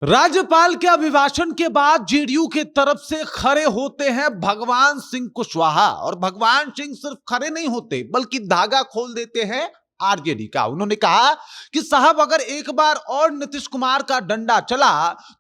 राज्यपाल के अभिभाषण के बाद जेडीयू की तरफ से खड़े होते हैं भगवान सिंह कुशवाहा। और भगवान सिंह सिर्फ खड़े नहीं होते बल्कि धागा खोल देते हैं आरजेडी का। उन्होंने कहा कि साहब अगर एक बार और नीतीश कुमार का डंडा चला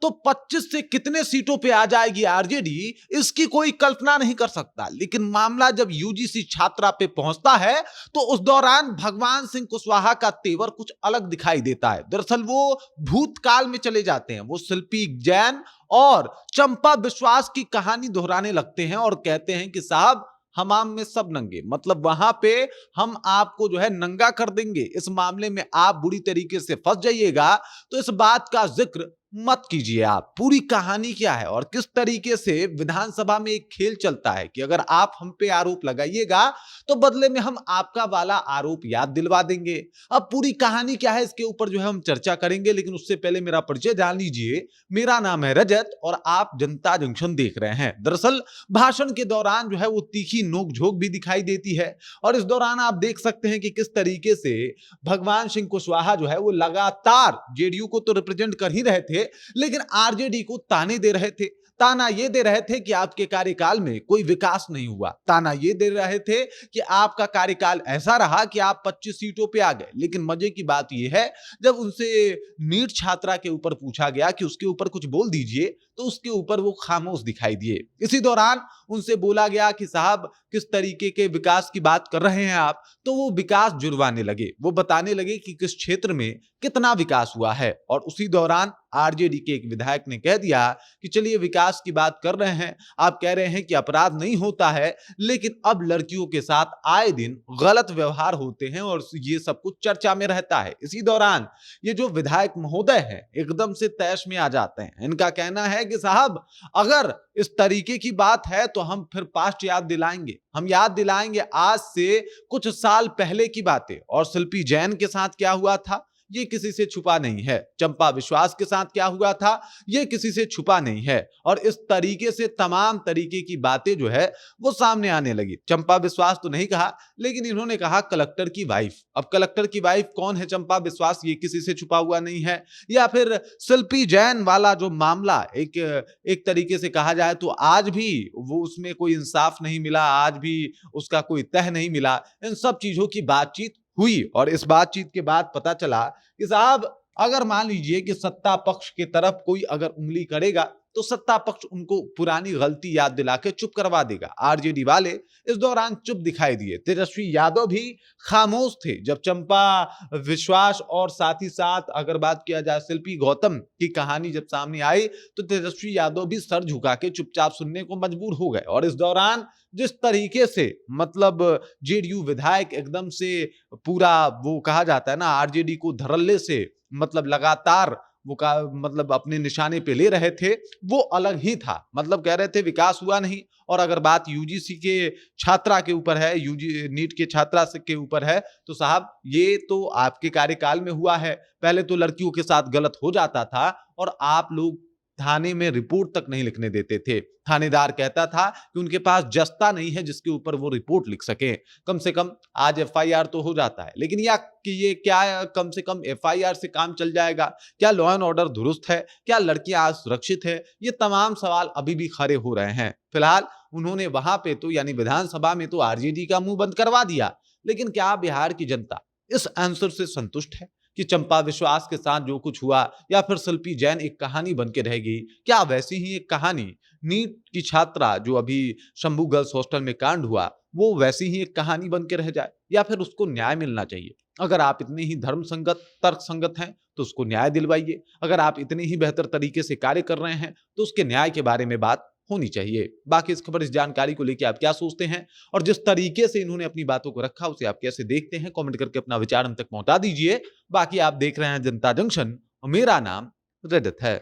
तो 25 से कितने सीटों पे आ जाएगी आरजेडी, इसकी कोई कल्पना नहीं कर सकता। लेकिन मामला जब यूजीसी छात्रा पे पहुंचता है तो उस दौरान भगवान सिंह कुशवाहा का तेवर कुछ अलग दिखाई देता है। दरअसल वो भूतकाल में चले जाते हैं। वो शिल्पी जैन और चंपा विश्वास की कहानी दोहराने लगते हैं और कहते हैं कि साहब हमाम में सब नंगे, मतलब वहां पे हम आपको जो है नंगा कर देंगे। इस मामले में आप बुरी तरीके से फंस जाइएगा तो इस बात का जिक्र मत कीजिए। आप पूरी कहानी क्या है और किस तरीके से विधानसभा में एक खेल चलता है कि अगर आप हम पे आरोप लगाइएगा तो बदले में हम आपका वाला आरोप याद दिलवा देंगे। अब पूरी कहानी क्या है इसके ऊपर जो है हम चर्चा करेंगे, लेकिन उससे पहले मेरा परिचय जान लीजिए। मेरा नाम है रजत और आप जनता जंक्शन देख रहे हैं। दरअसल भाषण के दौरान जो है वो तीखी नोकझोंक भी दिखाई देती है और इस दौरान आप देख सकते हैं कि किस तरीके से भगवान सिंह कुशवाहा जो है वो लगातार जेडीयू को तो रिप्रेजेंट कर ही रहे थे लेकिन आरजेडी को ताने दे रहे थे। ताना ये दे रहे थे कि आपके कार्यकाल में कोई विकास नहीं हुआ। ताना ये दे रहे थे कि आपका कार्यकाल ऐसा रहा कि आप 25 सीटों पे आ गए। लेकिन मजे की बात यह है जब उनसे नीट छात्रा के ऊपर पूछा गया कि उसके ऊपर कुछ बोल दीजिए तो उसके ऊपर वो खामोश दिखाई दिए। इसी दौरान उनसे बोला गया कि साहब किस तरीके के विकास की बात कर रहे हैं आप, तो वो विकास जुड़वाने लगे। वो बताने लगे कि किस क्षेत्र में कितना विकास हुआ है। और उसी दौरान आरजेडी के एक विधायक ने कह दिया कि चलिए विकास की बात कर रहे हैं, आप कह रहे हैं कि अपराध नहीं होता है, लेकिन अब लड़कियों के साथ आए दिन गलत व्यवहार होते हैं और ये सब कुछ चर्चा में रहता है। इसी दौरान ये जो विधायक महोदय हैं एकदम से तैश में आ जाते हैं। इनका कहना है कि साहब अगर इस तरीके की बात है तो हम फिर पास्ट याद दिलाएंगे। हम याद दिलाएंगे आज से कुछ साल पहले की बातें। और शिल्पी जैन के साथ क्या हुआ था ये किसी से छुपा नहीं है। चंपा विश्वास के साथ क्या हुआ था ये किसी से छुपा नहीं है। और इस तरीके से तमाम तरीके की बातें जो है वो सामने आने लगी। चंपा विश्वास तो नहीं कहा, लेकिन इन्होंने कहा कलेक्टर की वाइफ। अब कलेक्टर की वाइफ कौन है चंपा विश्वास, ये किसी से छुपा हुआ नहीं है। या फिर शिल्पी जैन वाला जो मामला एक तरीके से कहा जाए तो आज भी वो उसमें कोई इंसाफ नहीं मिला, आज भी उसका कोई तह नहीं मिला। इन सब चीजों की बातचीत हुई और इस बातचीत के बाद पता चला कि साहब अगर मान लीजिए कि सत्ता पक्ष की तरफ कोई अगर उंगली करेगा तो सत्ता पक्ष उनको पुरानी गलती याद दिला के चुप करवा देगा। आरजेडी वाले इस दौरान चुप दिखाई दिए। तेजस्वी यादव भी खामोश थे जब चंपा विश्वास और साथ ही साथ अगर बात किया जाए शिल्पी गौतम की कहानी जब सामने आई तो तेजस्वी यादव भी सर झुका के चुपचाप सुनने को मजबूर हो गए। और इस दौरान जिस तरीके से मतलब जेडीयू विधायक एकदम से पूरा वो कहा जाता है ना आरजेडी को धड़ल्ले से मतलब लगातार वो का मतलब अपने निशाने पे ले रहे थे, वो अलग ही था। मतलब कह रहे थे विकास हुआ नहीं। और अगर बात यूजीसी के छात्रा के ऊपर है, यूजी नीट के छात्रा के ऊपर है, तो साहब ये तो आपके कार्यकाल में हुआ है। पहले तो लड़कियों के साथ गलत हो जाता था और आप लोग थाने में रिपोर्ट तक नहीं लिखने देते थे। थानेदार कहता था कि उनके पास जस्ता नहीं है जिसके ऊपर वो रिपोर्ट लिख सके। कम से कम आज एफआईआर तो हो जाता है, लेकिन ये क्या कम से कम एफआईआर से काम चल जाएगा? क्या लॉ एंड ऑर्डर दुरुस्त है? क्या लड़कियां आज सुरक्षित है? ये तमाम सवाल अभी भी खड़े हो रहे हैं। फिलहाल उन्होंने वहां पे तो यानी विधानसभा में तो आरजेडी का मुंह बंद करवा दिया, लेकिन क्या बिहार की जनता इस आंसर से संतुष्ट है कि चंपा विश्वास के साथ जो कुछ हुआ या फिर शिल्पी जैन एक कहानी बन के रहेगी? क्या वैसी ही एक कहानी नीट की छात्रा जो अभी शंभू गर्ल्स हॉस्टल में कांड हुआ वो वैसी ही एक कहानी बन के रह जाए, या फिर उसको न्याय मिलना चाहिए? अगर आप इतने ही धर्म संगत तर्क संगत हैं तो उसको न्याय दिलवाइए। अगर आप इतने ही बेहतर तरीके से कार्य कर रहे हैं तो उसके न्याय के बारे में बात होनी चाहिए। बाकी इस खबर इस जानकारी को लेकर आप क्या सोचते हैं और जिस तरीके से इन्होंने अपनी बातों को रखा उसे आप कैसे देखते हैं, कमेंट करके अपना विचार हम तक पहुंचा दीजिए। बाकी आप देख रहे हैं जनता जंक्शन और मेरा नाम रजत है।